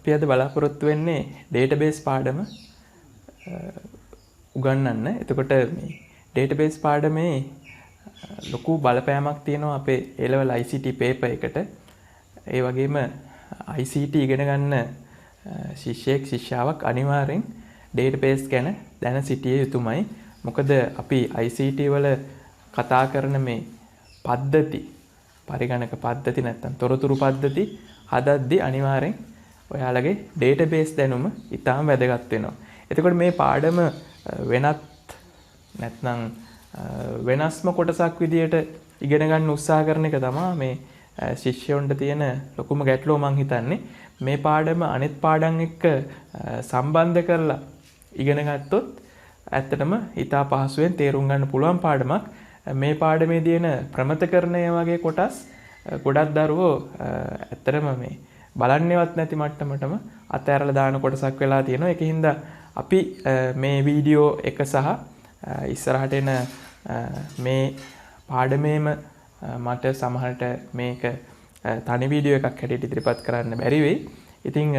අපි අද බලාපොරොත්තු වෙන්නේ ඩේටාබේස් පාඩම උගන්වන්න. එතකොට මේ ඩේටාබේස් පාඩමේ ලොකු බලපෑමක් තියෙනවා අපේ A level ICT paper එකට. ඒ වගේම ICT ඉගෙන ගන්න ශිෂ්‍යයෙක් ශිෂ්‍යාවක් අනිවාර්යෙන් ඩේටාබේස් ගැන දැන සිටිය යුතුමයි. මොකද අපි ICT වල කතා කරන මේ පද්ධති පරිගණක පද්ධති නැත්නම් තොරතුරු පද්ධති හදද්දී අනිවාර්යෙන් ඔයාලගේ ඩේටාබේස් දැනුම ඉතාම වැදගත් වෙනවා. එතකොට මේ පාඩම වෙනත් නැත්නම් වෙනස්ම කොටසක් විදියට ඉගෙන ගන්න උත්සාහ කරන එක තමයි මේ ශිෂ්‍යයන්ට තියෙන ලොකුම ගැටලුව මං හිතන්නේ. මේ පාඩම අනිත් පාඩම් එක්ක සම්බන්ධ කරලා ඉගෙන ගත්තොත් ඇත්තටම ඉතා පහසුවෙන් තේරුම් ගන්න පුළුවන් පාඩමක්. මේ පාඩමේ තියෙන ප්‍රමතකරණය වගේ කොටස් ගොඩක් දරුවෝ ඇත්තටම මේ බලන්නේවත් නැති මට්ටමටම අතෑරලා දාන කොටසක් වෙලා තියෙනවා. ඒකින්ද අපි මේ වීඩියෝ එක සහ ඉස්සරහට එන මේ පාඩමේම මට සමහරට මේක තනි වීඩියෝ එකක් හැටියට ඉදිරිපත් කරන්න බැරි වෙයි. ඉතින්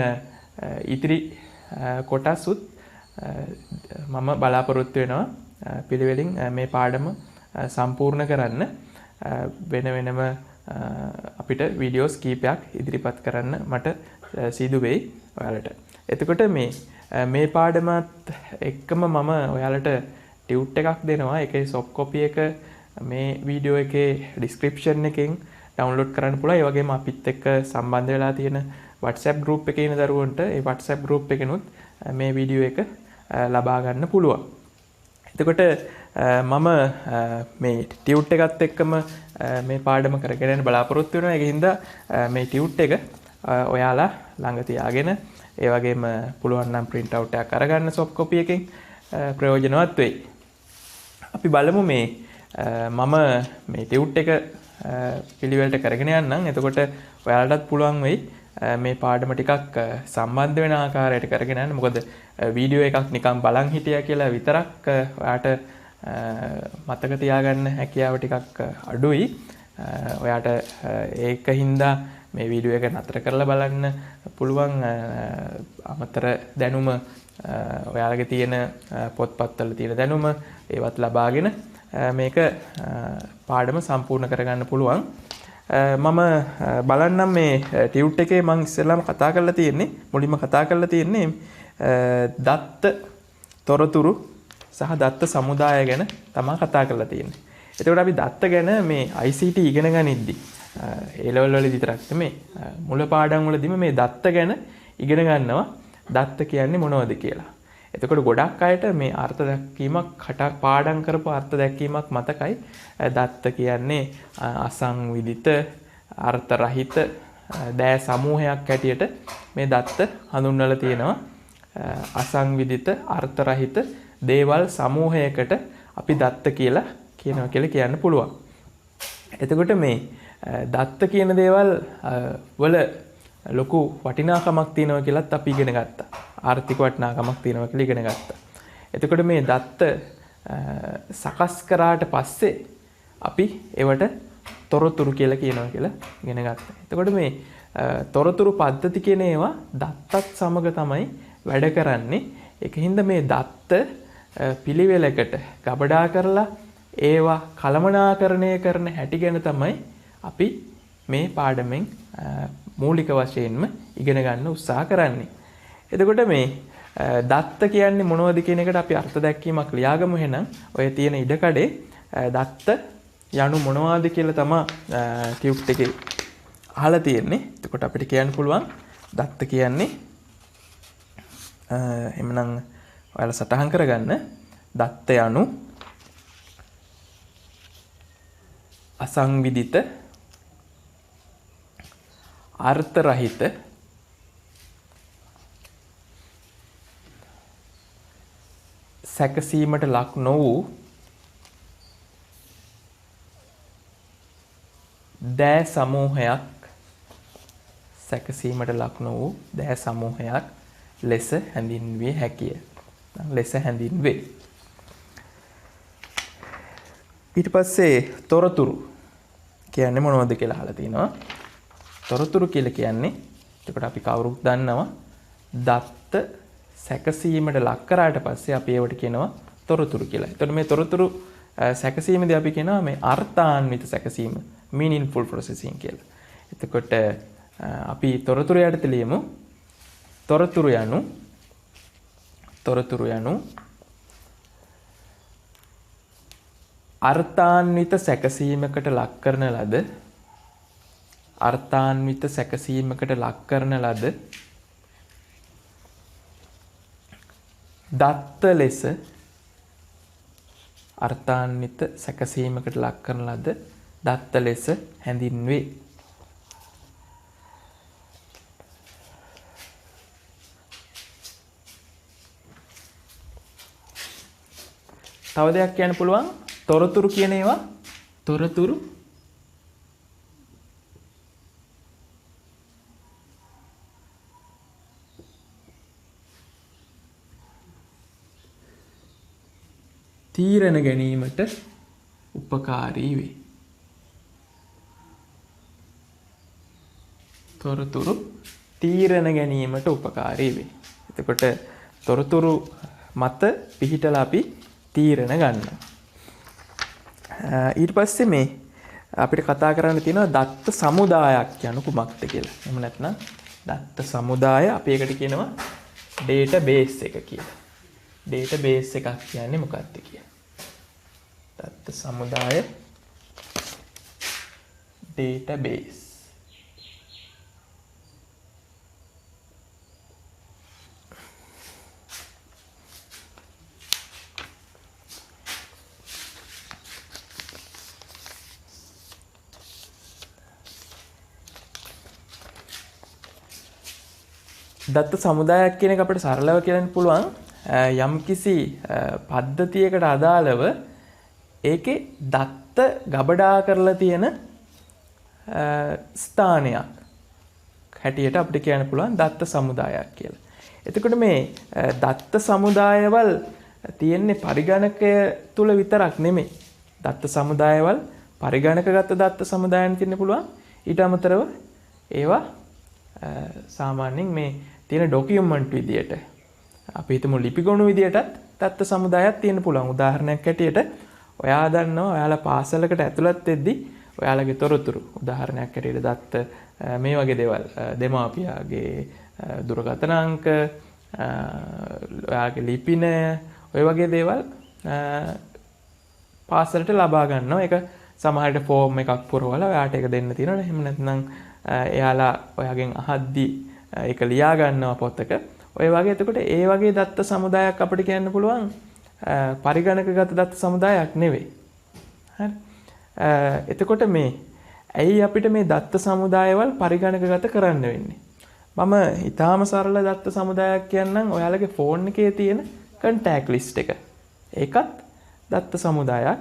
ඉතිරි කොටසුත් මම බලාපොරොත්තු වෙනවා පිළිවෙලින් මේ පාඩම සම්පූර්ණ කරන්න. වෙන වෙනම අපිට වීඩියෝස් කීපයක් ඉදිරිපත් කරන්න මට සිදු වෙයි ඔයාලට. එතකොට මේ පාඩමත් එක්කම මම ඔයාලට ටියුට් එකක් දෙනවා. ඒකේ සොෆ්ට් කොපි එක මේ වීඩියෝ එකේ ඩිස්ක්‍රිප්ෂන් එකෙන් ඩවුන්ලෝඩ් කරන්න පුළුවන්. ඒ වගේම අපිත් එක්ක සම්බන්ධ වෙලා තියෙන WhatsApp group එකේ ඉන්න දරුවන්ට ඒ WhatsApp group එකෙනුත් මේ වීඩියෝ එක ලබා ගන්න පුළුවන්. එතකොට මම මේ ටියුට් එකත් එක්කම මේ පාඩම කරගෙන යන්න බලාපොරොත්තු වෙනවා. ඒකින්ද මේ ටියුට් එක ඔයාලා ළඟ තියාගෙන ඒ වගේම පුළුවන් නම් print out එකක් අරගන්න soft copy එකෙන් ප්‍රයෝජනවත් වෙයි. අපි බලමු මේ මම මේ ටියුට් එක පිළිවෙලට කරගෙන යන්නම්. එතකොට ඔයාලටත් පුළුවන් වෙයි මේ පාඩම ටිකක් සම්බන්ධ වෙන ආකාරයට කරගෙන යන්න. මොකද වීඩියෝ එකක් නිකන් බලන් හිටියා කියලා විතරක් ඔයාට මතක තියාගන්න හැකියාව ටිකක් අඩුයි. ඔයාට ඒකින්ද මේ වීඩියෝ එක නතර කරලා බලන්න පුළුවන්. අමතර දැනුම ඔයාලගේ තියෙන පොත්පත්වල තියෙන දැනුම ඒවත් ලබාගෙන මේක පාඩම සම්පූර්ණ කරගන්න පුළුවන්. මම බලන්නම් මේ ටියුට් එකේ මම ඉස්සෙල්ලාම කතා කරලා තියෙන්නේ මුලින්ම කතා කරලා තියෙන්නේ දත්ත තොරතුරු සහ දත්ත සමුදාය ගැන තමයි කතා කරලා තියෙන්නේ. එතකොට අපි දත්ත ගැන මේ ICT ඉගෙන ගනිද්දි A level වල විතරක් නෙමෙයි මුල පාඩම් වලදීම මේ දත්ත ගැන ඉගෙන ගන්නවා. දත්ත කියන්නේ මොනවද කියලා. එතකොට ගොඩක් අයට මේ අර්ථ දැක්වීමක් පාඩම් කරපු අර්ථ දැක්වීමක් මතකයි. දත්ත කියන්නේ අසංවිධිත අර්ථ රහිත දෑ සමූහයක් හැටියට මේ දත්ත හඳුන්වලා තියෙනවා. අසංවිධිත අර්ථ රහිත දේවල් සමූහයකට අපි දත්ත කියලා කියන්න පුළුවන්. එතකොට මේ දත්ත කියන දේවල් වල ලොකු වටිනාකමක් තියෙනවා කියලාත් අපි ඉගෙන ගත්තා. ආර්ථික වටිනාකමක් තියෙනවා කියලා ඉගෙන ගත්තා. එතකොට මේ දත්ත සකස් කරාට පස්සේ අපි ඒවට තොරතුරු කියලා කියනවා කියලා ඉගෙන ගත්තා. එතකොට මේ තොරතුරු පද්ධති කියන ඒවා දත්තත් සමග තමයි වැඩ කරන්නේ. ඒකින්ද මේ දත්ත පිළිවෙලකට ගබඩා කරලා ඒවා කළමනාකරණය කරන හැටි ගැන තමයි අපි මේ පාඩමෙන් මූලික වශයෙන්ම ඉගෙන ගන්න උත්සාහ කරන්නේ. එතකොට මේ දත්ත කියන්නේ මොනවද කියන එකට අපි අර්ථ දැක්වීමක් ලියාගමු. එහෙනම් ඔය තියෙන ඉඩකඩේ දත්ත යනු මොනවද කියලා තමයි ටියුට් එකේ අහලා තියෙන්නේ. එතකොට අපිට කියන්න පුළුවන් දත්ත කියන්නේ එhmenan ඔයාලා සටහන් කරගන්න දත්ත යනු අසංවිධිත අර්ථ රහිත සැකසීමට ලක් නොවූ දෑ සමූහයක් සැකසීමට ලක් නොවූ දෑ සමූහයක් ලෙස හැඳින්විය හැකිය. ලෙස හැඳින්වේ. ඊට පස්සේ තොරතුරු කියන්නේ මොනවද කියලා අහලා තිනවා. තොරතුරු කියලා කියන්නේ එතකොට අපි කවුරුත් දන්නවා දත්ත සැකසීමට ලක් කරාට පස්සේ අපි ඒවට කියනවා තොරතුරු කියලා. එතකොට මේ තොරතුරු සැකසීමේදී අපි කියනවා මේ අර්ථාන්විත සැකසීම meaningful processing කියලා. එතකොට අපි තොරතුරු යටතේ ලියමු තොරතුරු යනු අර්ථාන්විත සැකසීමකට ලක් කරන ලද දත්ත ලෙස අර්ථාන්විත සැකසීමකට ලක් කරන ලද දත්ත ලෙස හැඳින්වේ. තව දෙයක් කියන්න පුළුවන් තොරතුරු කියන ඒවා තොරතුරු තීරණ ගැනීමට උපකාරී වේ. තොරතුරු තීරණ ගැනීමට උපකාරී වේ. එතකොට තොරතුරු මත පිහිටලා අපි තීරණ ගන්නවා. ඊට පස්සේ මේ අපිට කතා කරන්න තියෙනවා දත්ත සමුදායක් යනු කුමක්ද කියලා. එහෙම නැත්නම් දත්ත සමුදාය අපි ඒකට කියනවා ඩේටාබේස් එක කියලා. ඩේටාබේස් එකක් කියන්නේ මොකක්ද කියලා. දත්ත සමුදාය ඩේටාබේස්. දත්ත සමුදායක් කියන එක අපිට සරලව කියන්න පුළුවන් යම්කිසි පද්ධතියකට අදාළව ඒකේ දත්ත ගබඩා කරලා තියෙන ස්ථානයක් හැටියට අපිට කියන්න පුළුවන් දත්ත සමුදායක් කියලා. එතකොට මේ දත්ත සමුදායවල තියෙන්නේ පරිගණකය තුල විතරක් නෙමෙයි. දත්ත සමුදායවල පරිගණකගත දත්ත සමුදායන් තියෙන්න පුළුවන්. ඊට අමතරව ඒවා සාමාන්‍යයෙන් මේ තියෙන ඩොකියුමන්ට් විදියට අපි හිතමු ලිපිගොනු විදියටත් දත්ත සමුදායක් තියෙන්න පුළුවන්. උදාහරණයක් ඇටියට ඔයා දන්නවා ඔයාලා පාසලකට ඇතුළත් වෙද්දී ඔයාලගේ තොරතුරු උදාහරණයක් ඇටියට දත්ත මේ වගේ දේවල් දෙමාපියාගේ දුරකථන අංක ඔයාගේ ලිපිනය ඔය වගේ දේවල් පාසලට ලබා ගන්නවා. ඒක සමහරට ෆෝම් එකක් පුරවලා ඔයාට ඒක දෙන්න තියෙනවා. එහෙම නැත්නම් එයාලා ඔයාගෙන් අහද්දී ඒක ලියා ගන්නවා පොතක. ඔය වගේ එතකොට ඒ වගේ දත්ත සමුදායක් අපිට කියන්න පුළුවන් පරිගණකගත දත්ත සමුදායක් නෙවෙයි. හරි. එතකොට මේ ඇයි අපිට මේ දත්ත සමුදායවල පරිගණකගත කරන්න වෙන්නේ? මම ඊටාම සරල දත්ත සමුදායක් කියන්නම්. ඔයාලගේ ෆෝන් එකේ තියෙන contact list එක. ඒකත් දත්ත සමුදායක්.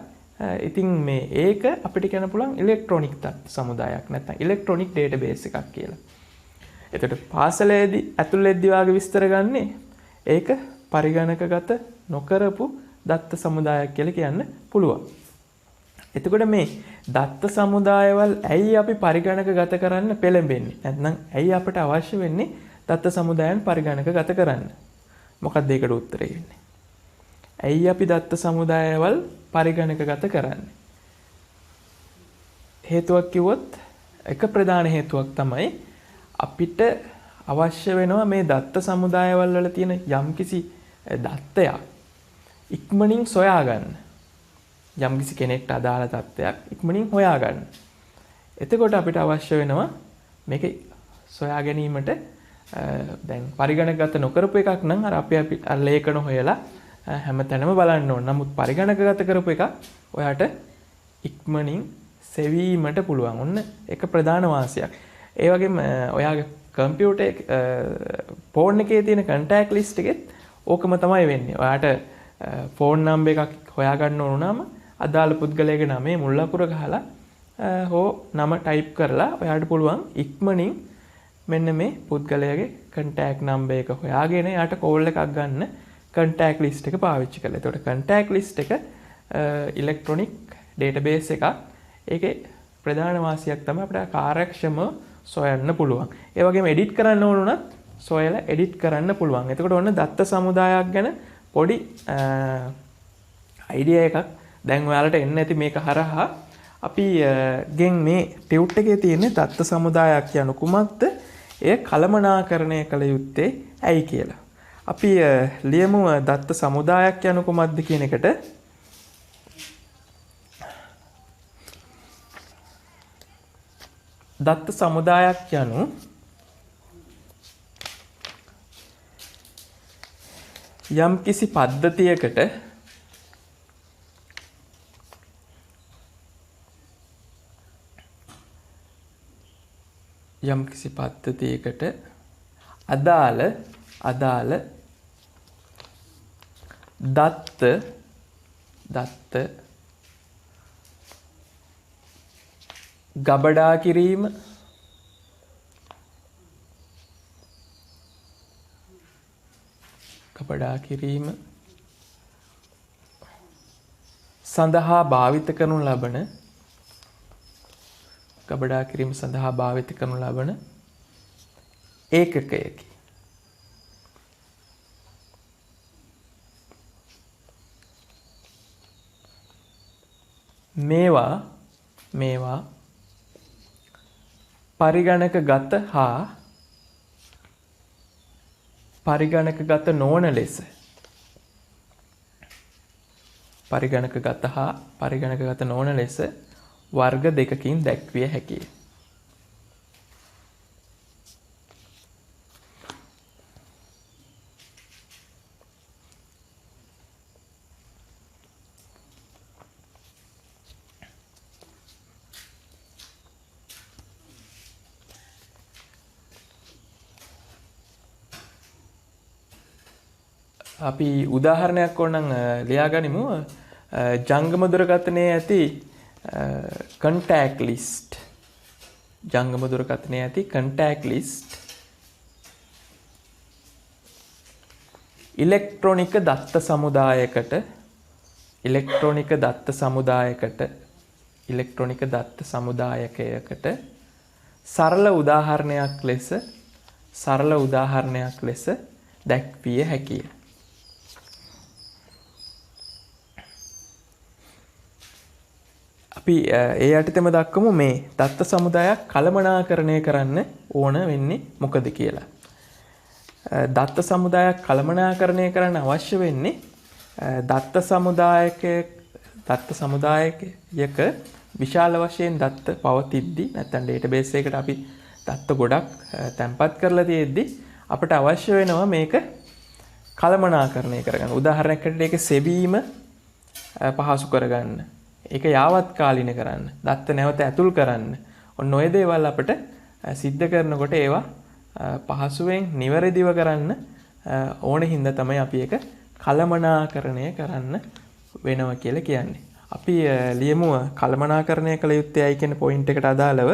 ඉතින් මේ ඒක අපිට කියන්න පුළුවන් ඉලෙක්ට්‍රොනික දත්ත සමුදායක් නැත්නම් ඉලෙක්ට්‍රොනික ඩේටාබේස් එකක් කියලා. එතකොට පාසලේදී ඇතුළේදී වාගේ විස්තර ගන්නේ ඒක පරිගණකගත නොකරපු දත්ත සමුදායක් කියලා කියන්න පුළුවන්. එතකොට මේ දත්ත සමුදායවල ඇයි අපි පරිගණකගත කරන්න පෙළඹෙන්නේ? නැත්නම් ඇයි අපට අවශ්‍ය වෙන්නේ දත්ත සමුදායන් පරිගණකගත කරන්න? මොකක්ද ඒකට උත්තරේ වෙන්නේ? ඇයි අපි දත්ත සමුදායවල පරිගණකගත කරන්නේ? හේතුවක් කිව්වොත් එක ප්‍රධාන හේතුවක් තමයි අපිට අවශ්‍ය වෙනවා මේ දත්ත සමුදායවල වල තියෙන යම්කිසි දත්තයක් ඉක්මනින් සොයා ගන්න. යම්කිසි කෙනෙක්ට අදාළ තත්ත්වයක් ඉක්මනින් හොයා ගන්න. එතකොට අපිට අවශ්‍ය වෙනවා මේක සොයා ගැනීමට දැන් පරිගණකගත නොකරපු එකක් නම් අර අපි ලේඛන හොයලා හැමතැනම බලන්න ඕන. නමුත් පරිගණකගත කරපු එකක් ඔයාට ඉක්මනින් සෙවීමට පුළුවන්. ඔන්න එක ප්‍රධාන වාසියක්. ඒ වගේම ඔයාගේ කම්පියුටර් ෆෝන් එකේ තියෙන contact list එකෙත් ඕකම තමයි වෙන්නේ. ඔයාට ෆෝන් නම්බර් එකක් හොයාගන්න ඕන නම් අදාළ පුද්ගලයාගේ නමේ මුල් අකුර ගහලා හෝ නම ටයිප් කරලා ඔයාට පුළුවන් ඉක්මනින් මෙන්න මේ පුද්ගලයාගේ contact number එක හොයාගෙන යාට කෝල් එකක් ගන්න contact list එක පාවිච්චි කරලා. ඒතකොට contact list එක ඉලෙක්ට්‍රොනික database එකක්. ඒකේ ප්‍රධාන වාසියක් තමයි අපිට කාර්යක්ෂමව සොයන්න පුළුවන්. ඒ වගේම එඩිට් කරන්න ඕන උනත් සොයලා එඩිට් කරන්න පුළුවන්. එතකොට ඔන්න දත්ත සමුදායක් ගැන පොඩි අයිඩියා එකක් දැන් ඔයාලට එන්න ඇති මේක හරහා. අපි ගෙන් මේ ටියුට් එකේ තියෙන දත්ත සමුදායක් යනු කුමක්ද? එය කළමනාකරණය කළ යුත්තේ ඇයි කියලා. අපි ලියමු දත්ත සමුදායක් යනු කුමක්ද කියන එකට. දත්ත සමුදායක් යනු යම් කිසි පද්ධතියකට අදාළ දත්ත ගබඩා කිරීම සඳහා භාවිත කරනු ලබන ඒකකයකි. මේවා පරිගණකගත හා පරිගණකගත නොවන ලෙස වර්ග දෙකකින් දැක්විය හැකිය. අපි උදාහරණයක් ඕනනම් ලියා ගනිමු. ජංගම දුරකථනයේ ඇති contact list ඉලෙක්ට්‍රොනික දත්ත සමුදායකයකට සරල උදාහරණයක් ලෙස දැක්විය හැකිය. අපි ඒ යටතේම දක්වමු මේ දත්ත සමුදායක් කළමනාකරණය කරන්න ඕන වෙන්නේ මොකද කියලා. දත්ත සමුදායක් කළමනාකරණය කරන්න අවශ්‍ය වෙන්නේ දත්ත සමුදායක විශාල වශයෙන් දත්ත පවතිද්දී නැත්නම් ඩේටාබේස් එකකට අපි දත්ත ගොඩක් තැන්පත් කරලා තියෙද්දී අපිට අවශ්‍ය වෙනවා මේක කළමනාකරණය කරගන්න. උදාහරණයකට ඒක සෙවීම පහසු කරගන්න. ඒක යාවත් කාලින කරන්න. දත්ත නැවත ඇතුල් කරන්න. ඔන්න ඔය දේවල් අපිට සිද්ධ කරනකොට ඒවා පහසුවෙන් නිවැරදිව කරන්න ඕන හින්දා තමයි අපි ඒක කළමනාකරණය කරන්න වෙනවා කියලා කියන්නේ. අපි ලියමු කළමනාකරණය කළ යුත්තේ ඇයි කියන පොයින්ට් එකට අදාළව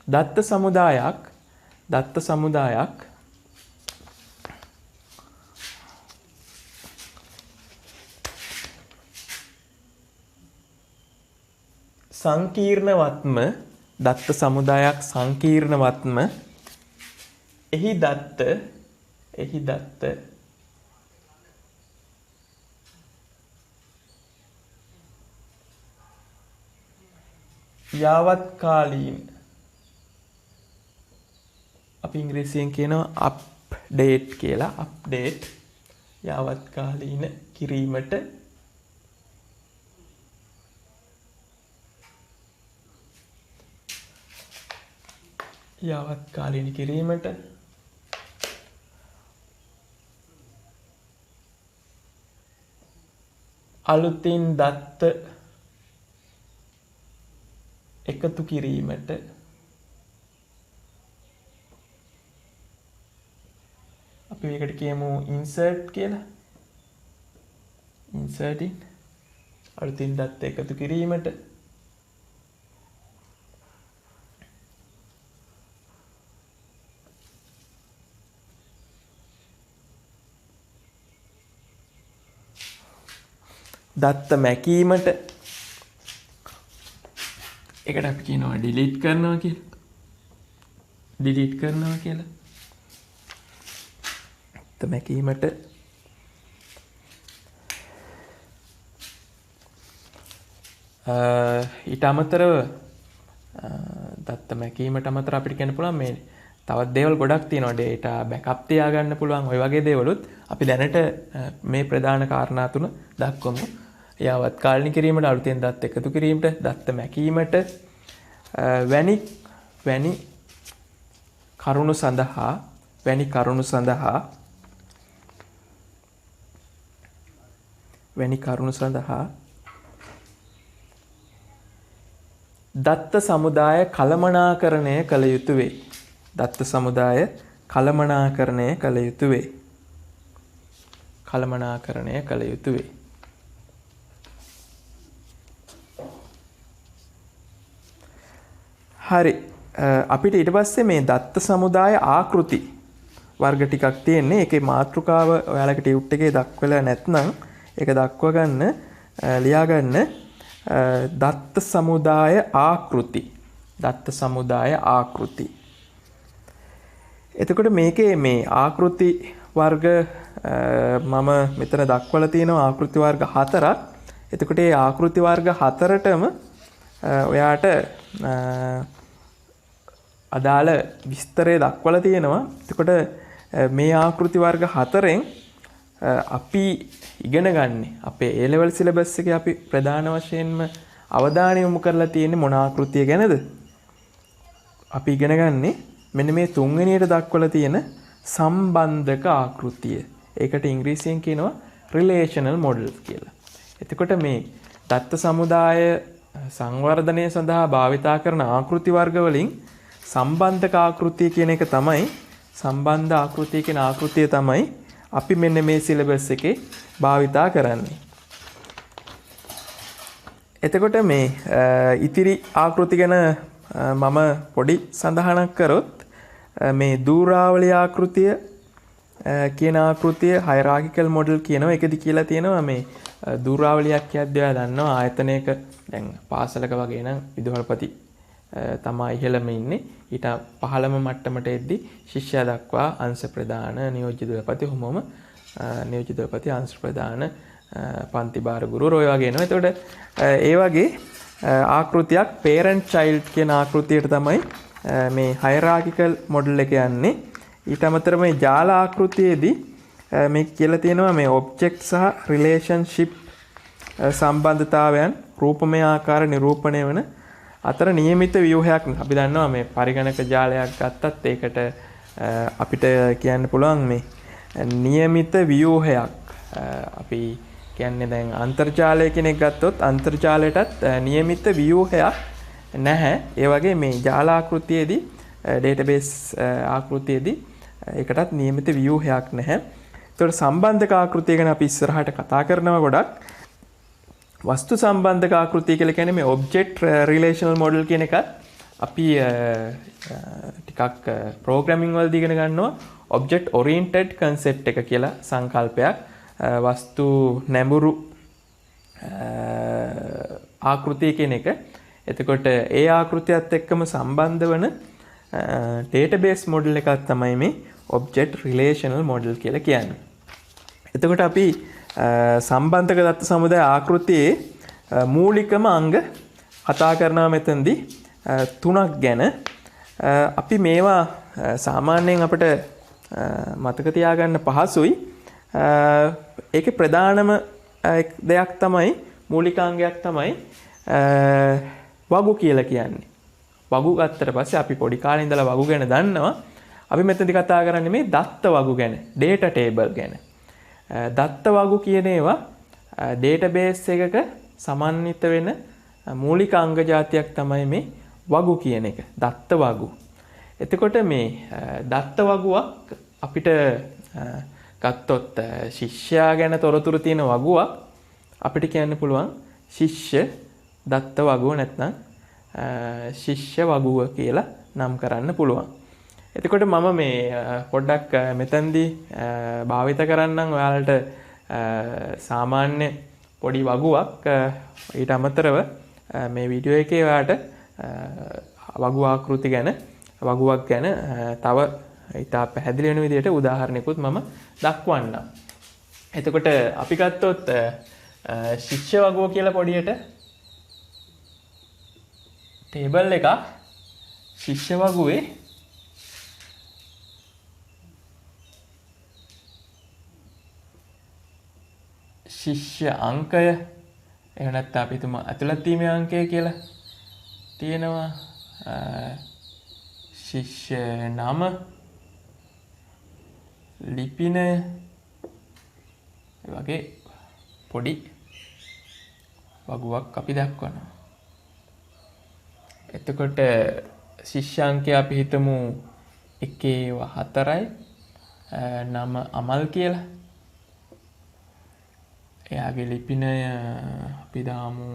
දත්ත සමුදායක් සංකීර්ණවත්ම එහි දත්ත යාවත්කාලීන අපි ඉංග්‍රීසියෙන් කියනවා අප්ඩේට් කියලා. අප්ඩේට් යාවත්කාලීන කිරීමට අලුතින් දත්ත එකතු කිරීමට අපි මේකට කියමු insert කියලා. inserting අලුතින් දත්ත එකතු කිරීමට දත්ත මැකීමට ඒකට අපි කියනවා delete කරනවා කියලා. දත්ත මැකීමට ඊට අමතරව දත්ත මැකීමට අමතර අපිට කියන්න පුළුවන් මේ තවත් දේවල් ගොඩක් තියෙනවා. data backup තියාගන්න පුළුවන්. ওই වගේ දේවලුත් අපි දැනට මේ ප්‍රධාන කාරණා තුන දක්වමු. යාවත් කාලනි කිරීමට, අලුතෙන් දත් එකතු කිරීමට, දත්ත මැකීමට වැනි කරුණු සඳහා දත්ත සමුදාය කළමනාකරණය කළ යුතු වේ. දත්ත සමුදාය කළමනාකරණය කළ යුතු වේ. හරි. අපිට ඊට පස්සේ මේ දත්ත සමුදාය ආකෘති වර්ග ටිකක් තියෙන්නේ. ඒකේ මාතෘකාව ඔයාලගේ ටියුට් එකේ දක්වලා නැත්නම් ඒක දක්ව ගන්න ලියා ගන්න. දත්ත සමුදාය ආකෘති. එතකොට මේකේ මේ ආකෘති වර්ග මම මෙතන දක්වලා තියෙනවා ආකෘති වර්ග 4ක්. එතකොට මේ ආකෘති වර්ග 4ටම ඔයාට අදාළ විස්තරය දක්වලා තියෙනවා. එතකොට මේ ආකෘති වර්ග 4න් අපි ඉගෙන ගන්න අපේ A level syllabus එකේ අපි ප්‍රධාන වශයෙන්ම අවධානය යොමු කරලා තියෙන්නේ මොන ආකෘතිය ගැනද? අපි ඉගෙන ගන්නේ මෙන්න මේ තුන්වෙනියට දක්වලා තියෙන සම්බන්ධක ආකෘතිය. ඒකට ඉංග්‍රීසියෙන් කියනවා relational models කියලා. එතකොට මේ දත්ත සමුදාය සංවර්ධනය සඳහා භාවිතා කරන ආකෘති වර්ග වලින් සම්බන්ධක ආකෘතිය කියන එක තමයි සම්බන්ධ ආකෘතිය කියන ආකෘතිය තමයි අපි මෙන්න මේ සිලබස් එකේ භාවිතා කරන්නේ. එතකොට මේ ඉතිරි ආකෘති ගැන මම පොඩි සඳහනක් කරොත් මේ දූරාවලි ආකෘතිය කියන ආකෘතිය හයරාකිකල් මොඩල් කියනවා. ඒකෙදි කියලා තියෙනවා මේ දූරාවලියක් කියද්දී ඔයා දන්නවා ආයතනයක දැන් පාසලක වගේ නම් විදුහල්පති තමයි ඉහළම ඉන්නේ. ඊට පහළම මට්ටමට එද්දී ශිෂ්‍යයා දක්වා අංශ ප්‍රදාන, නියෝජ්‍ය දුරපති, හොමම නියෝජ්‍ය දුරපති, අංශ ප්‍රදාන, පන්ති භාර ගුරුවරු ඔය වගේ එනවා. එතකොට ඒ වගේ ආකෘතියක් parent child කියන ආකෘතියට තමයි මේ hierarchical model එක යන්නේ. ඊට අමතරව මේ ජාල ආකෘතියේදී මේ කියලා තියෙනවා මේ object සහ relationship සම්බන්ධතාවයන් රූපමය ආකාර නිරූපණය වන අතර නියමිත ව්‍යුහයක්. අපි දන්නවා මේ පරිගණක ජාලයක් ගත්තත් ඒකට අපිට කියන්න පුළුවන් මේ නියමිත ව්‍යුහයක්. අපි කියන්නේ දැන් අන්තර්ජාලය කෙනෙක් ගත්තොත් අන්තර්ජාලයටත් නියමිත ව්‍යුහයක් නැහැ. ඒ වගේ මේ ජාල ආකෘතියේදී database ආකෘතියේදී ඒකටත් නියමිත ව්‍යුහයක් නැහැ. ඒතකොට සම්බන්ධක ආකෘතිය ගැන අපි ඉස්සරහට කතා කරනවා ගොඩක්. වස්තු සම්බන්ධක ආකෘතිය කියලා කියන්නේ මේ object relational model කියන එකත් අපි ටිකක් programming වලදී ඉගෙන ගන්නවා object oriented concept එක කියලා සංකල්පයක්. වස්තු නැඹුරු ආකෘතිය කියන එක. එතකොට ඒ ආකෘතියත් එක්කම සම්බන්ධ වන database model එකක් තමයි මේ object relational model කියලා කියන්නේ. එතකොට අපි සම්බන්ධක දත්ත සමුදාය ආකෘතියේ මූලිකම අංග කතා කරනවා මෙතනදී 3ක් ගැන. අපි මේවා සාමාන්‍යයෙන් අපිට මතක තියාගන්න පහසුයි. ඒකේ ප්‍රධානම දෙයක් තමයි මූලික අංගයක් තමයි වගු කියලා කියන්නේ. වගු ගත්තට පස්සේ අපි පොඩි කාලේ ඉඳලා වගු ගැන දන්නවා. අපි මෙතනදී කතා කරන්නේ මේ දත්ත වගු ගැන, data table ගැන. දත්ත වගු කියන ඒවා database එකක සමන්විත වෙන මූලික අංග ජාතියක් තමයි මේ වගු කියන එක. දත්ත වගු. එතකොට මේ දත්ත වගුවක් අපිට ගත්තොත් ශිෂ්‍යයා ගැන තොරතුරු තියෙන වගුවක් අපිට කියන්න පුළුවන් ශිෂ්‍ය දත්ත වගුව නැත්නම් ශිෂ්‍ය වගුව කියලා නම් කරන්න පුළුවන්. එතකොට මම මේ පොඩ්ඩක් මෙතනදී භාවිත කරන්නම් ඔයාලට සාමාන්‍ය පොඩි වගුවක්. ඊට අමතරව මේ වීඩියෝ එකේ ඔයාලට වගු ආකෘති ගැන වගුවක් ගැන තව ඉතා පැහැදිලි වෙන විදිහට උදාහරණයකුත් මම දක්වන්නම්. එතකොට අපි ගත්තොත් ශිෂ්‍ය වගුව කියලා පොඩියට ටේබල් එකක් ශිෂ්‍ය වගුවේ ශිෂ්‍ය අංකය එහෙම නැත්නම් අපි හිතමු ඇතුළත් වීමේ අංකය කියලා තියෙනවා. ශිෂ්‍ය නම, ලිපිනය වගේ පොඩි වගුවක් අපි දක්වනවා. එතකොට ශිෂ්‍යාංකය අපි හිතමු 1/4යි, නම අමල් කියලා. එයාගේ ලිපිනය අපි දාමු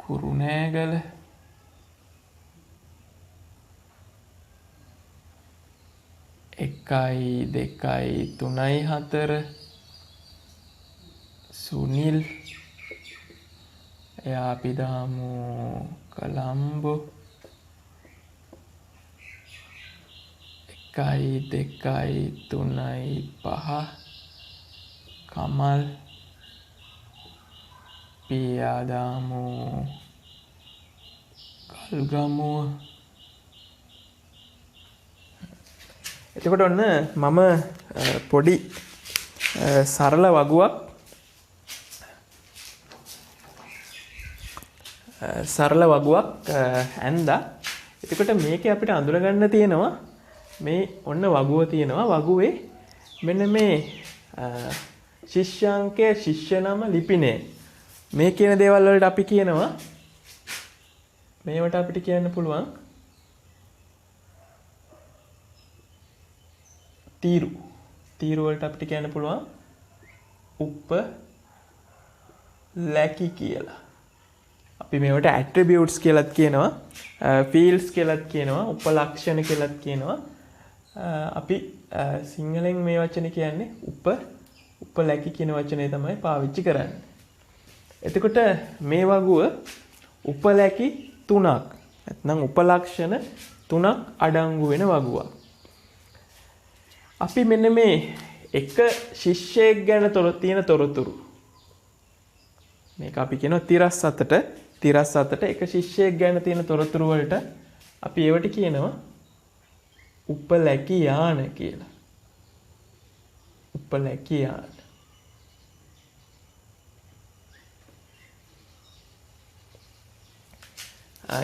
කුරුණෑගල. එකයි, දෙකයි, තුනයි, හතර සුනිල්. එයා අපි දාමු කොළඹ. එකයි, දෙකයි, තුනයි, පහ කමල්. පියා දාමු කල්ගමුව. එතකොට ඔන්න මම පොඩි සරල වගුවක් ඇන්දා. එතකොට මේකේ අපිට අඳුරගන්න තියෙනවා මේ ඔන්න වගුව තියෙනවා. වගුවේ මෙන්න මේ ශිෂ්‍යාංකය, ශිෂ්‍ය නම, ලිපිනය මේ කියන දේවල් වලට අපි කියනවා, මේවට අපිට කියන්න පුළුවන් තීරු. තීරු වලට අපිට කියන්න පුළුවන් උපලැකි කියලා. අපි මේවට ඇට්‍රිබියුට්ස් කියලාත් කියනවා, ෆීල්ඩ්ස් කියලාත් කියනවා, උපලක්ෂණ කියලාත් කියනවා. අපි සිංහලෙන් මේ වචනේ කියන්නේ උපලැකි කියන වචනේ තමයි පාවිච්චි කරන්නේ. එතකොට මේ වගුව උපලැකි 3ක් නැත්නම් උපලක්ෂණ 3ක් අඩංගු වෙන වගුවක්. අපි මෙන්න මේ එක ශිෂ්‍යයෙක් ගැන තියෙන තොරතුරු මේක අපි කියනවා තිරස් අතට එක ශිෂ්‍යයෙක් ගැන තියෙන තොරතුරු වලට අපි ඒවට කියනවා උපලැකි යාන කියලා. උපලැකි යාන.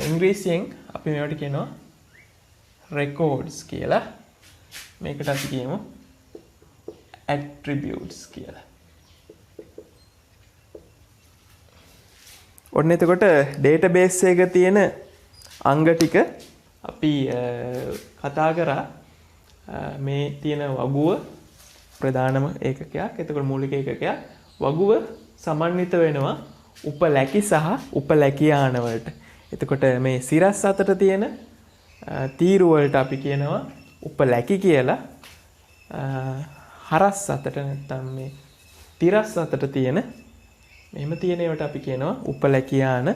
ඉංග්‍රීසියෙන් අපි මේවට කියනවා රෙකෝඩ්ස් කියලා. මේකට අපි කියමු ඇට්‍රිබියුට්ස් කියලා. ඔන්න එතකොට ඩේටාබේස් එකක තියෙන අංග ටික අපි කතා කරා. මේ තියෙන වගුව ප්‍රධානම ඒකකයක්. එතකොට මූලික ඒකකයක්. වගුව සමන්විත වෙනවා උපලැකි සහ උපලැකි යාන වලට. එතකොට මේ සිරස් අතට තියෙන තීරු වලට අපි කියනවා උපලැකි කියලා. හරස් අතට නැත්නම් මේ තිරස් අතට තියෙන මෙහෙම තියෙන ඒවට අපි කියනවා උපලැකි යාන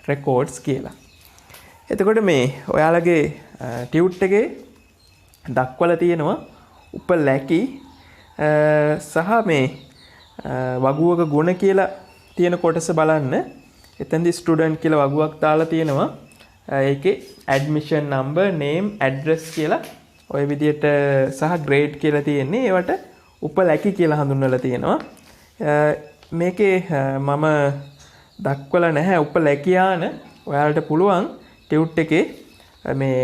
රෙකෝඩ්ස් කියලා. එතකොට මේ ඔයාලගේ ටියුට් එකේ දක්වලා තියෙනවා උපලැකි සහ මේ වගුවක ගුණ කියලා තියෙන කොටස බලන්න. එතෙන්දී ස්ටුඩන්ට් කියලා වගුවක් දාලා තියෙනවා. ඒකේ ඇඩ්මිෂන් නම්බර්, නේම්, ඇඩ්‍රස් කියලා ඔය විදිහට සහ ග්‍රේඩ් කියලා තියෙන්නේ. ඒවට උපලැකි කියලා හඳුන්වලා තියෙනවා. මේකේ මම දක්වලා නැහැ උපලැකි යාන. ඔයාලට පුළුවන් ටියුට් එකේ මේ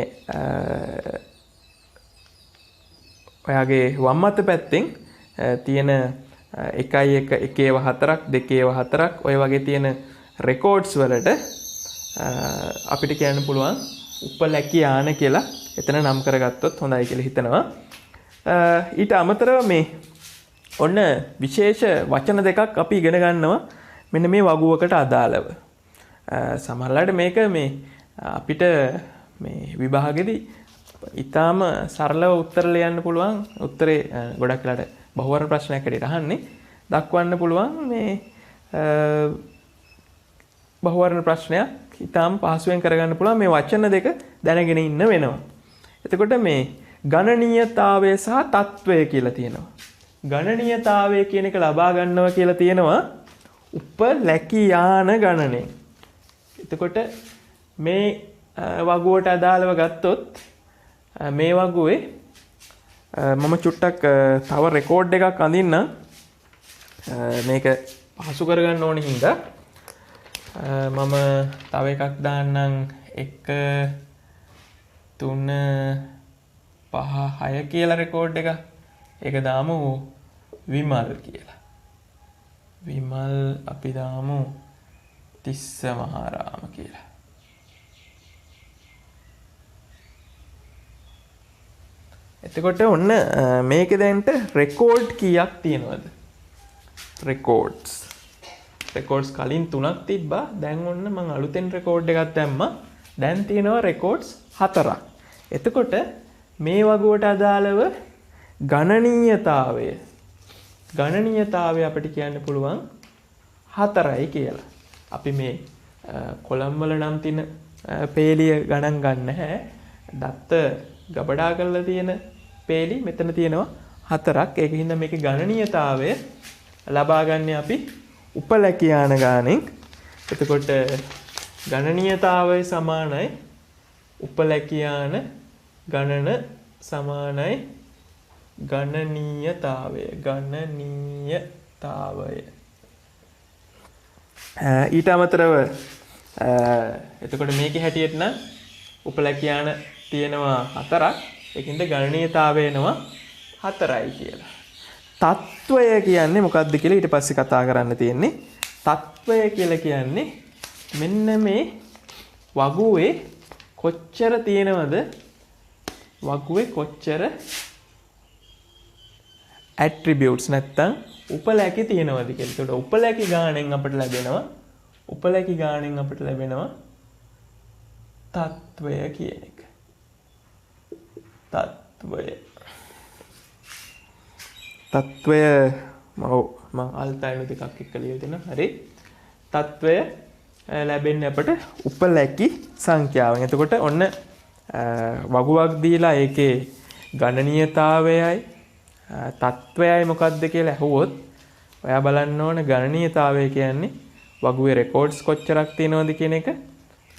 ඔයාගේ වම් අත පැත්තෙන් තියෙන 1/4ක් 2/4ක් ඔය වගේ තියෙන රෙකෝඩ්ස් වලට අපිට කියන්න පුළුවන් උපලැකි යාන කියලා එතන නම් කරගත්තොත් හොඳයි කියලා හිතනවා. ඊට අමතරව මේ ඔන්න විශේෂ වචන දෙකක් අපි ඉගෙන ගන්නවා මෙන්න මේ වගුවකට අදාළව. සමහරවිට මේක මේ අපිට මේ විභාගෙදී ඊටාම සරලව උත්තර ලියන්න පුළුවන්. උත්තරේ ගොඩක් වෙලාට බහුවර්ණ ප්‍රශ්නයක් හැටියට අහන්නේ. දක්වන්න පුළුවන් මේ බහුවර්ණ ප්‍රශ්නයක් ඊටාම පහසුවෙන් කරගන්න පුළුවන්. මේ වචන දෙක දැනගෙන ඉන්න වෙනවා. එතකොට මේ ගණනීයතාවය සහ තත්වය කියලා තියෙනවා. ගණනීයතාවය කියන එක ලබා ගන්නවා කියලා තියෙනවා උපලැකියාන ගණනයෙන්. එතකොට මේ වගුවට අදාළව ගත්තොත් මේ වගුවේ මම චුට්ටක් තව රෙකෝඩ් එකක් අඳින්නම්. මේක පහසු කරගන්න ඕනේ හින්දා මම තව එකක් දාන්නම් 1 3 5 6 කියලා රෙකෝඩ් එක. ඒක දාමු විමල් කියලා. විමල් අපි දාමු තිස්ස මහාරාම කියලා. එතකොට ඔන්න මේකේ දැන්ට රෙකෝඩ් කීයක් තියෙනවද? රෙකෝඩ්ස් කලින් 3ක් තිබ්බා. දැන් ඔන්න මම අලුතෙන් රෙකෝඩ් එකක් දැම්මා. දැන් තියෙනවා රෙකෝඩ්ස් 4ක්. එතකොට මේ වගුවට අදාළව ගණනීයතාවය අපිට කියන්න පුළුවන් 4යි කියලා. අපි මේ කොලම් වල නම් තියෙන පේලිය ගණන් ගන්න නැහැ. දත්ත ගබඩා කරලා තියෙන පේලි මෙතන තියෙනවා 4ක්. ඒකින්ද මේකේ ගණනීයතාවය ලබා ගන්න අපි උපලැකියාන ගානෙන්. එතකොට ගණනීයතාවය සමානයි උපලැකියාන ගණන සමානයි ගණනීයතාවය. ඊට අමතරව එතකොට මේකේ හැටියට නම් උපලැකියාන තියෙනවා 4ක්. ඒකින්ද ගණනීයතාවය එනවා 4යි කියලා. තත්වය කියන්නේ මොකක්ද කියලා ඊට පස්සේ කතා කරන්න තියෙන්නේ. තත්වය කියලා කියන්නේ මෙන්න මේ වගුවේ කොච්චර තියෙනවද? වගුවේ කොච්චර ඇට්‍රිබියුට්ස් නැත්තම් උපලැකි තියෙනවද කියලා. ඒකට උපලැකි ගාණෙන් අපිට ලැබෙනවා තත්වය කියන එක. තත්වය මම අල්තයිනු ටිකක් එක්ක ලියලා දෙනවා. හරි. තත්වය ලැබෙන්නේ අපට උපලැකි සංඛ්‍යාවෙන්. එතකොට ඔන්න වගුවක් දීලා ඒකේ ගණනීයතාවයයි තත්වයයි මොකක්ද කියලා අහුවොත් ඔයා බලන්න ඕන ගණනීයතාවය කියන්නේ වගුවේ රෙකෝඩ්ස් කොච්චරක් තියෙනවද කියන එක.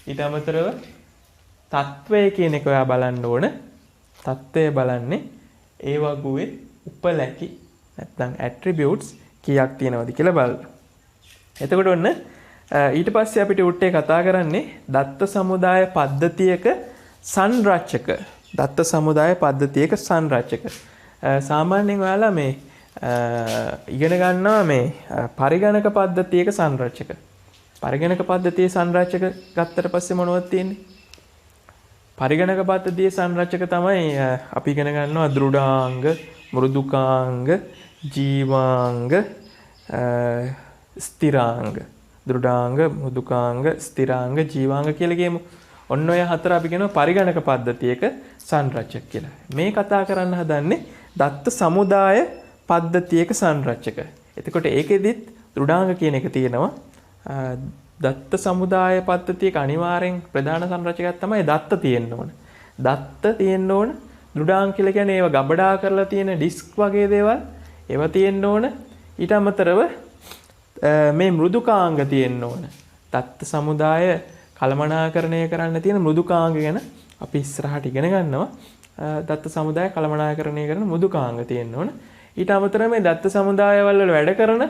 ඊට අමතරව තත්වය කියන එක ඔයා බලන්න ඕන. තත්වය බලන්නේ ඒ වගුවේ උපලැකි නැත්නම් ඇට්‍රිබියුට්ස් කීයක් තියෙනවද කියලා බලන්න. එතකොට ඔන්න ඊට පස්සේ අපිට උට්ටේ කතා කරන්නේ දත්ත සමුදාය පද්ධතියක සංරචක. සාමාන්‍යයෙන් ඔයාලා මේ ඉගෙන ගන්නවා මේ පරිගණක පද්ධතියක සංරචක. පරිගණක පද්ධතියේ සංරචක ගත්තට පස්සේ මොනවද තියෙන්නේ? පරිගණක පද්ධතියේ සංරචක තමයි අපි ඉගෙන ගන්නවා දෘඩාංග, මෘදුකාංග, ජීවාංග, ස්ථිරාංග. දෘඩාංග, මෘදුකාංග, ස්ථිරාංග, ජීවාංග කියලා කියමු. ඔන්න ඔය 4 අපි කියනවා පරිගණක පද්ධතියක සංරචක කියලා. මේ කතා කරන්න හදන්නේ දත්ත සමුදාය පද්ධතියක සංරචක. එතකොට ඒකෙදිත් දෘඩාංග කියන එක තියෙනවා. දත්ත සමුදාය පද්ධතියක අනිවාර්යෙන් ප්‍රධාන සංරචකයක් තමයි දත්ත තියෙන්න ඕන. දෘඩාංග කියලා කියන්නේ ඒවා ගබඩා කරලා තියෙන ඩිස්ක් වගේ දේවල්. ඒවා තියෙන්න ඕන. ඊට අමතරව මේ මෘදුකාංග තියෙන්න ඕන. දත්ත සමුදාය කළමනාකරණය කරන්න තියෙන මෘදුකාංග ගැන අපි ඉස්සරහට ඉගෙන ගන්නවා. දත්ත සමුදාය කළමනාකරණය කරන මෘදුකාංග තියෙන්න ඕන. ඊට අමතරව මේ දත්ත සමුදායවල වල වැඩ කරන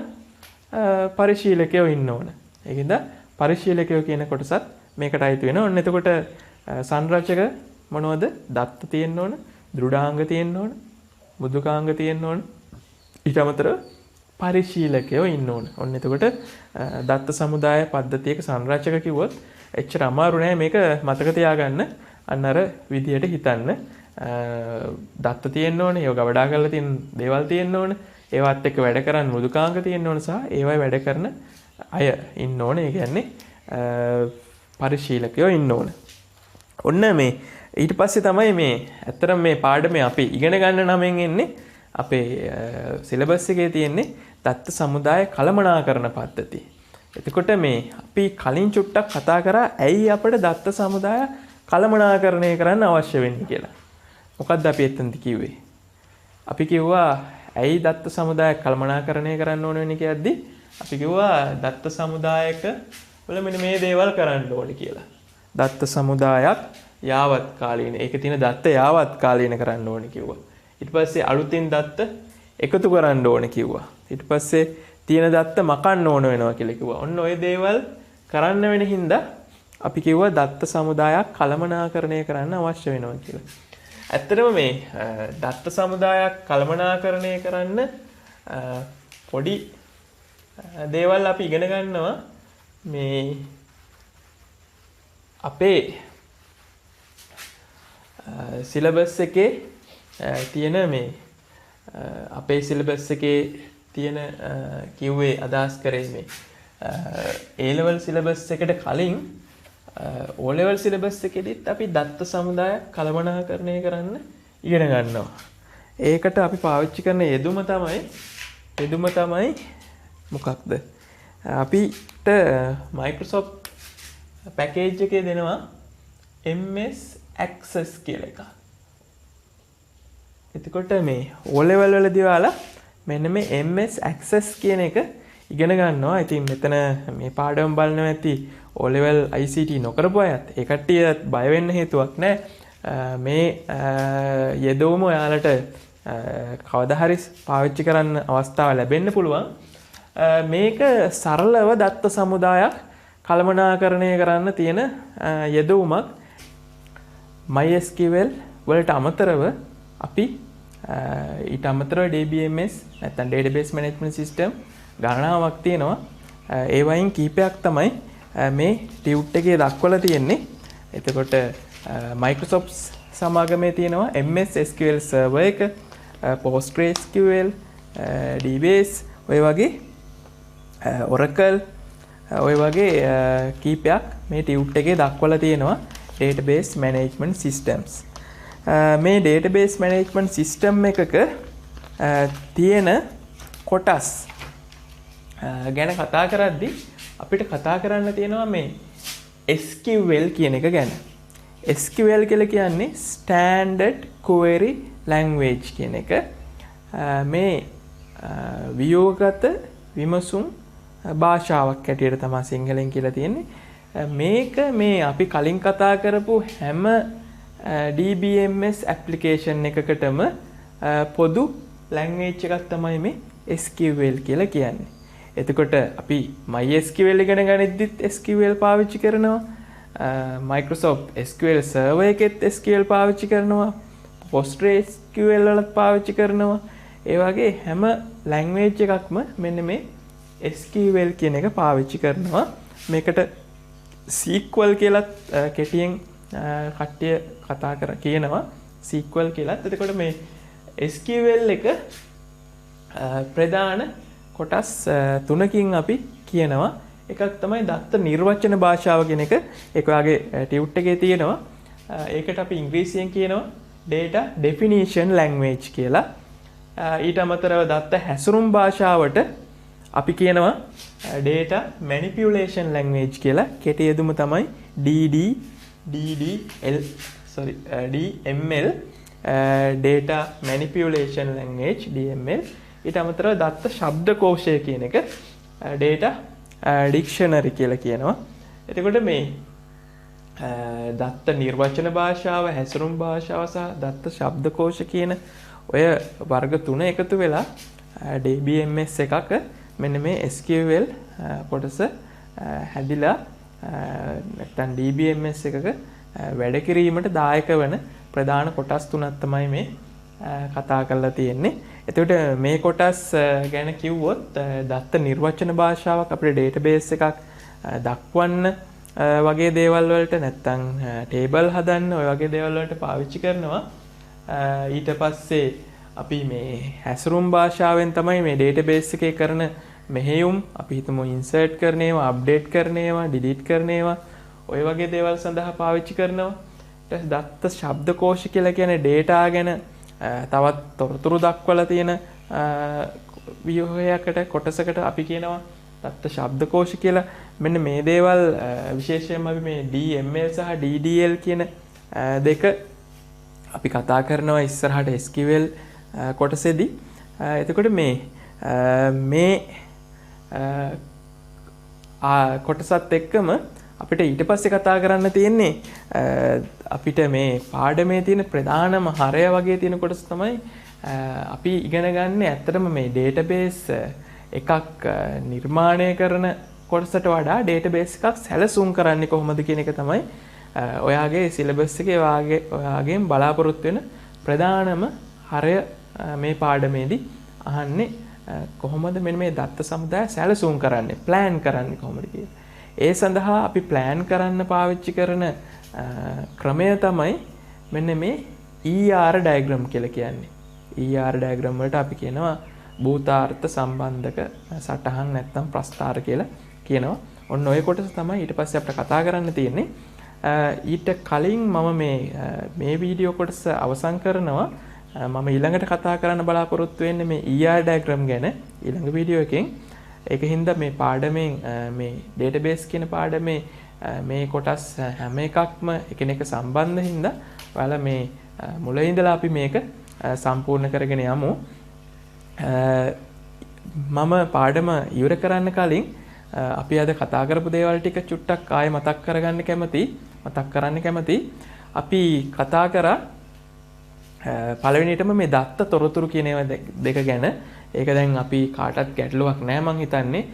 පරිශීලකයෝ ඉන්න ඕන. ඒකින්ද පරිශීලකයෝ කියන කොටසත් මේකට අයිති වෙනවා. ඔන්න එතකොට සංරචක මොනවද? දත්ත තියෙන්න ඕන, දෘඩාංග තියෙන්න ඕන, මෘදුකාංග තියෙන්න ඕන. ඊට අමතරව පරිශීලකයෝ ඉන්න ඕන. ඔන්න එතකොට දත්ත සමුදාය පද්ධතියක සංරචක කිව්වොත් එච්චර අමාරු නෑ මේක මතක තියාගන්න. අන්න අර විදියට හිතන්න. දත්ත තියෙන්න ඕනේ, ඒව ගබඩා කරලා තියෙන දේවල් තියෙන්න ඕනේ. ඒවත් එක්ක වැඩ කරන් මෘදුකාංග තියෙන්න ඕන සහ ඒවයි වැඩ කරන අය ඉන්න ඕනේ. ඒ කියන්නේ පරිශීලකයෝ ඉන්න ඕන. ඔන්න මේ ඊට පස්සේ තමයි මේ ඇත්තටම මේ පාඩමේ අපි ඉගෙන ගන්න නමෙන් එන්නේ අපේ සිලබස් එකේ තියෙන්නේ දත්ත සමුදාය කළමනාකරණ පද්ධතිය. එතකොට මේ අපි කලින් චුට්ටක් කතා කරා ඇයි අපිට දත්ත සමුදාය කළමනාකරණය කරන්න අවශ්‍ය වෙන්නේ කියලා. මොකක්ද අපි එතනදි කිව්වේ? අපි කිව්වා ඇයි දත්ත සමුදායක් කළමනාකරණය කරන්න ඕන වෙන්නේ කියද්දි අපි කිව්වා දත්ත සමුදායක වල මෙන්න මේ දේවල් කරන්න ඕනේ කියලා. දත්ත සමුදායක් යාවත් කාලීන ඒකේ තියෙන දත්ත යාවත් කාලීන කරන්න ඕනේ කිව්වා. ඊට පස්සේ අලුතින් දත්ත එකතු කරන්න ඕනේ කිව්වා. ඊට පස්සේ තියෙන දත්ත මකන්න ඕන වෙනවා කියලා කිව්වා. ඔන්න ඔය දේවල් කරන්න වෙන හින්දා අපි කිව්වා දත්ත සමුදායක් කළමනාකරණය කරන්න අවශ්‍ය වෙනවා කියලා. ඇත්තටම මේ දත්ත සමුදායක් කළමනාකරණය කරන්න පොඩි දේවල් අපි ඉගෙන ගන්නවා මේ අපේ සිලබස් එකේ තියෙන මේ අපේ සිලබස් එකේ තියෙන කිව්වේ අදහස් කරේ මේ A level සිලබස් එකට කලින් O level සිලබස් එකේදීත් අපි දත්ත සමුදායක් කළමනාකරණය කරන්න ඉගෙන ගන්නවා. ඒකට අපි පාවිච්චි කරන යෙදුම තමයි මොකක්ද? අපිට Microsoft පැකේජ් එකේ දෙනවා MS Access කියලා එකක්. එතකොට මේ O level වලදී ඔයාලා මෙන්න මේ MS Access කියන එක ඉගෙන ගන්නවා. ඉතින් මෙතන මේ පාඩම බලනවා ඇති O level ICT නොකරපු අයත් ඒ කට්ටිය බය වෙන්න හේතුවක් නැහැ. මේ යෙදවුම ඔයාලට කවදා හරි පාවිච්චි කරන්න අවස්ථාව ලැබෙන්න පුළුවන්. මේක සරලව දත්ත සමුදායක් කළමනාකරණය කරන්න තියෙන යෙදවුමක්. MySQL වලට අමතරව අපි ඊට අමතරව DBMS නැත්නම් Database Management System ගණනාවක් තියෙනවා. ඒ වයින් කීපයක් තමයි මේ ටියුට් එකේ දක්වලා තියෙන්නේ. එතකොට Microsoft සමාගමේ තියෙනවා MS SQL Server එක, PostgreSQL, DBase, ඔය වගේ Oracle, ඔය වගේ කීපයක් මේ ටියුට් එකේ දක්වලා තියෙනවා Database Management Systems. මේ Database Management System එකක තියෙන කොටස් ගැන කතා කරද්දී අපිට කතා කරන්න තියෙනවා මේ SQL කියන එක ගැන. SQL කියලා කියන්නේ Standard Query Language කියන එක. මේ ව්‍යුහගත විමසුම් භාෂාවක් හැටියට තමයි සිංහලෙන් කියලා තියෙන්නේ. මේක මේ අපි කලින් කතා කරපු හැම DBMS application එකකටම පොදු language එකක් තමයි මේ SQL කියලා කියන්නේ. එතකොට අපි MySQL ඉගෙන ගනිද්දිත් SQL පාවිච්චි කරනවා. Microsoft SQL Server එකෙත් SQL පාවිච්චි කරනවා. PostgreSQL වලත් පාවිච්චි කරනවා. ඒ වගේ හැම language එකක්ම මෙන්න මේ SQL කියන එක පාවිච්චි කරනවා. මේකට SQL කියලත් කෙටියෙන් කට්ටිය කතා කර කියනවා SQL කියලත්. එතකොට මේ SQL එක ප්‍රධාන කොටස් තුනකින් අපි කියනවා. එකක් තමයි දත්ත නිර්වචන භාෂාව කියන එක. ඒක ඔයාගේ ටියුට් එකේ තියෙනවා. ඒකට අපි ඉංග්‍රීසියෙන් කියනවා data definition language කියලා. ඊට අමතරව දත්ත හැසුරුම් භාෂාවට අපි කියනවා data manipulation language කියලා. කෙටි යෙදුම තමයි DML data manipulation language DML. ඊට අමතරව දත්ත ශබ්දකෝෂය කියන එක data dictionary කියලා කියනවා. එතකොට මේ දත්ත නිර්වචන භාෂාව, හැසුරුම් භාෂාව සහ දත්ත ශබ්දකෝෂ කියන ඔය වර්ග තුන එකතු වෙලා DBMS එකක මෙන්න මේ SQL කොටස හැදිලා නැත්නම් DBMS එකක වැඩ කිරීමට දායක වෙන ප්‍රධාන කොටස් තුනක් තමයි මේ කතා කරලා තියෙන්නේ. එතකොට මේ කොටස් ගැන කිව්වොත් දත්ත නිර්වචන භාෂාවක් අපේ database එකක් දක්වන්න වගේ දේවල් වලට නැත්නම් table හදන්න ඔය වගේ දේවල් වලට පාවිච්චි කරනවා. ඊට පස්සේ අපි මේ හැසුරුම් භාෂාවෙන් තමයි මේ database එකේ කරන මෙහෙයුම් අපි හිතමු insert කරන ඒවා, update කරන ඒවා, delete කරන ඒවා ඔය වගේ දේවල් සඳහා පාවිච්චි කරනවා. ඊට පස්සේ දත්ත ශබ්දකෝෂ කියලා කියන්නේ data ගැන තවත් තොරතුරු දක්වලා තියෙන ව්‍යුහයකට කොටසකට අපි කියනවා දත්ත ශබ්දකෝෂ කියලා. මෙන්න මේ දේවල් විශේෂයෙන්ම අපි මේ DML සහ DDL කියන දෙක අපි කතා කරනවා ඉස්සරහට SQL කොටසේදී. එතකොට මේ කොටසත් එක්කම අපිට ඊට පස්සේ කතා කරන්න තියෙන්නේ අපිට මේ පාඩමේ තියෙන ප්‍රධානම හරය වගේ තියෙන කොටස තමයි අපි ඉගෙන ගන්න ඇත්තටම මේ ඩේටාබේස් එකක් නිර්මාණය කරන කොටසට වඩා ඩේටාබේස් එකක් සැලසුම් කරන්නේ කොහොමද කියන එක තමයි ඔයාගේ සිලබස් එකේ ඔයාගෙන් බලාපොරොත්තු වෙන ප්‍රධානම හරය මේ පාඩමේදී අහන්නේ කොහොමද මෙන්න මේ දත්ත සමුදාය සැලසුම් කරන්නේ ප්ලෑන් කරන්නේ කොහොමද කියලා. ඒ සඳහා අපි ප්ලෑන් කරන්න පාවිච්චි කරන ක්‍රමය තමයි මෙන්න මේ ER ඩයග්‍රෑම් කියලා කියන්නේ. ER ඩයග්‍රෑම් වලට අපි කියනවා භූතාර්ථ සම්බන්ධක සටහන් නැත්නම් ප්‍රස්ථාර කියලා කියනවා. ඔන්න ඔය කොටස තමයි ඊට පස්සේ අපිට කතා කරන්න තියෙන්නේ. ඊට කලින් මම මේ වීඩියෝ කොටස අවසන් කරනවා. මම ඊළඟට කතා කරන්න බලාපොරොත්තු වෙන්නේ මේ ER ඩයග්‍රෑම් ගැන ඊළඟ වීඩියෝ එකෙන්. ඒකින්ද මේ පාඩමෙන් මේ ඩේටාබේස් කියන පාඩමේ මේ කොටස් හැම එකක්ම එකිනෙක සම්බන්ධ හින්දා ඔයාලා මේ මුලින් ඉඳලා අපි මේක සම්පූර්ණ කරගෙන යමු. මම පාඩම ඉවර කරන්න කලින් අපි අද කතා කරපු දේවල් ටික චුට්ටක් ආයෙ මතක් කරන්න කැමතියි. අපි කතා කරා පළවෙනියටම මේ දත්ත තොරතුරු කියන ඒවා දෙක ගැන. ඒක දැන් අපි කාටවත් ගැටලුවක් නෑ මං හිතන්නේ.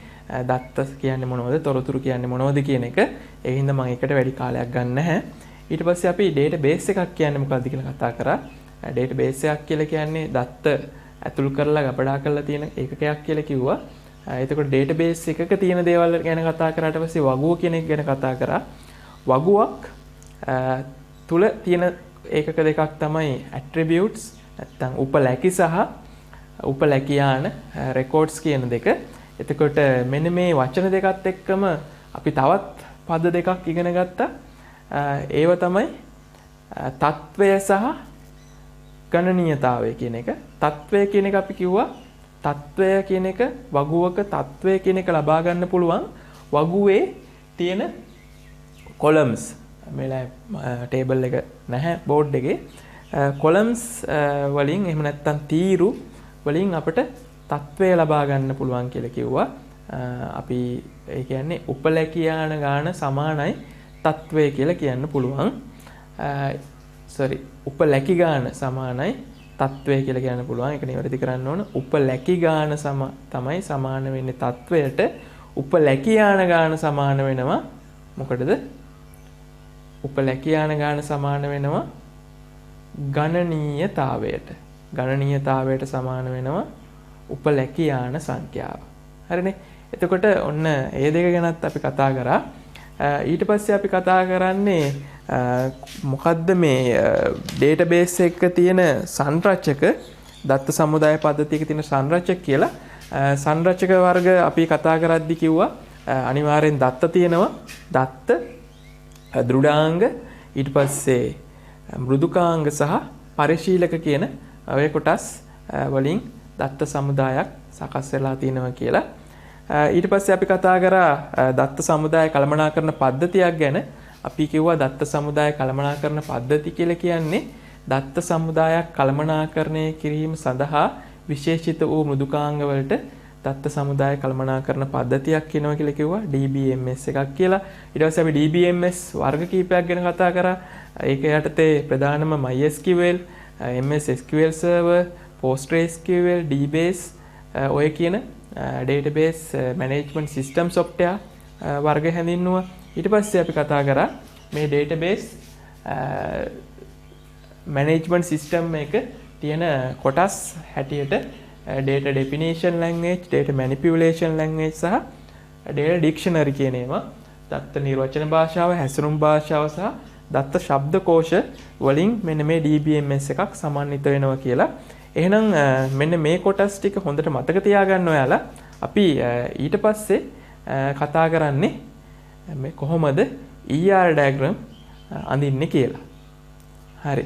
දත්ත කියන්නේ මොනවද තොරතුරු කියන්නේ මොනවද කියන එක. ඒ හින්දා මම ඒකට වැඩි කාලයක් ගන්න නැහැ. ඊට පස්සේ අපි ඩේටාබේස් එකක් කියන්නේ මොකක්ද කියලා කතා කරා. ඩේටාබේස් එකක් කියලා කියන්නේ දත්ත ඇතුළු කරලා ගබඩා කරලා තියෙන ඒකකයක් කියලා කිව්වා. එතකොට ඩේටාබේස් එකක තියෙන දේවල් ගැන කතා කරාට පස්සේ වගුව කියන එක ගැන කතා කරා. වගුවක් තුල තියෙන ඒකක දෙකක් තමයි ඇට්‍රිබියුට්ස් නැත්නම් උපලැකි සහ උපලැකියාන රෙකෝඩ්ස් කියන දෙක. එතකොට මෙන්න මේ වචන දෙකත් එක්කම අපි තවත් පද දෙකක් ඉගෙන ගත්තා. ඒව තමයි තත්වය සහ ගණනීයතාවය කියන එක. තත්වය කියන එක අපි කිව්වා තත්වය කියන එක වගුවක තත්වය කියන එක ලබා ගන්න පුළුවන් වගුවේ තියෙන කොලම්ස්. මෙලා ටේබල් එක නැහැ බෝඩ් එකේ. කොලම්ස් වලින් එහෙම නැත්නම් තීරු වලින් අපිට තත්වය ලබා ගන්න පුළුවන් කියලා කිව්වා. අපි ඒ කියන්නේ උපලැකියාන ගාන සමානයි තත්වය කියලා කියන්න පුළුවන්. උපලැකි ගාන සමානයි තත්වය කියලා කියන්න පුළුවන්. ඒක නිවැරදි කරන්න ඕන. උපලැකි ගාන තමයි සමාන වෙන්නේ තත්වයට. උපලැකියාන ගාන සමාන වෙනවා මොකටද? උපලැකියාන ගාන සමාන වෙනවා ගණනීයතාවයට. ගණනීයතාවයට සමාන වෙනවා උපලැකියාන සංඛ්‍යාව. හරිනේ. එතකොට ඔන්න ඒ දෙක ගැනත් අපි කතා කරා. ඊට පස්සේ අපි කතා කරන්නේ මොකද්ද මේ ඩේටාබේස් එකක තියෙන සංරචක දත්ත සමුදාය පද්ධතියක තියෙන සංරචක කියලා. සංරචක වර්ග අපි කතා කරද්දි කිව්වා අනිවාර්යෙන් දත්ත තියෙනවා. දත්ත දෘඩාංග ඊට පස්සේ මෘදුකාංග සහ පරිශීලක කියන ඔය කොටස් වලින් දත්ත සමුදායක් සකස් වෙලා තියෙනවා කියලා. ඊට පස්සේ අපි කතා කරා දත්ත සමුදාය කළමනාකරන පද්ධතියක් ගැන. අපි කිව්වා දත්ත සමුදාය කළමනාකරන පද්ධති කියලා කියන්නේ දත්ත සමුදායක් කළමනාකරණය කිරීම සඳහා විශේෂිත වූ මෘදුකාංග වලට දත්ත සමුදාය කළමනාකරන පද්ධතියක් කියනවා කියලා කිව්වා. DBMS එකක් කියලා. ඊට පස්සේ අපි DBMS වර්ග කීපයක් ගැන කතා කරා. ඒක යටතේ ප්‍රධානම MySQL, MS SQL Server, PostgreSQL, DBase ඔය කියන database management system software වර්ග හැඳින්නුවා. ඊට පස්සේ අපි කතා කරා මේ database management system එක තියෙන කොටස් හැටියට data definition language, data manipulation language සහ data dictionary කියන ඒවා. දත්ත නිර්වචන භාෂාව, හැසුරුම් භාෂාව සහ දත්ත ශබ්දකෝෂ වලින් මෙන්න මේ DBMS එකක් සමන්විත වෙනවා කියලා. එහෙනම් මෙන්න මේ කොටස් ටික හොඳට මතක තියාගන්න ඔයාලා. අපි ඊට පස්සේ කතා කරන්නේ මේ කොහොමද ER diagram අඳින්නේ කියලා. හරි.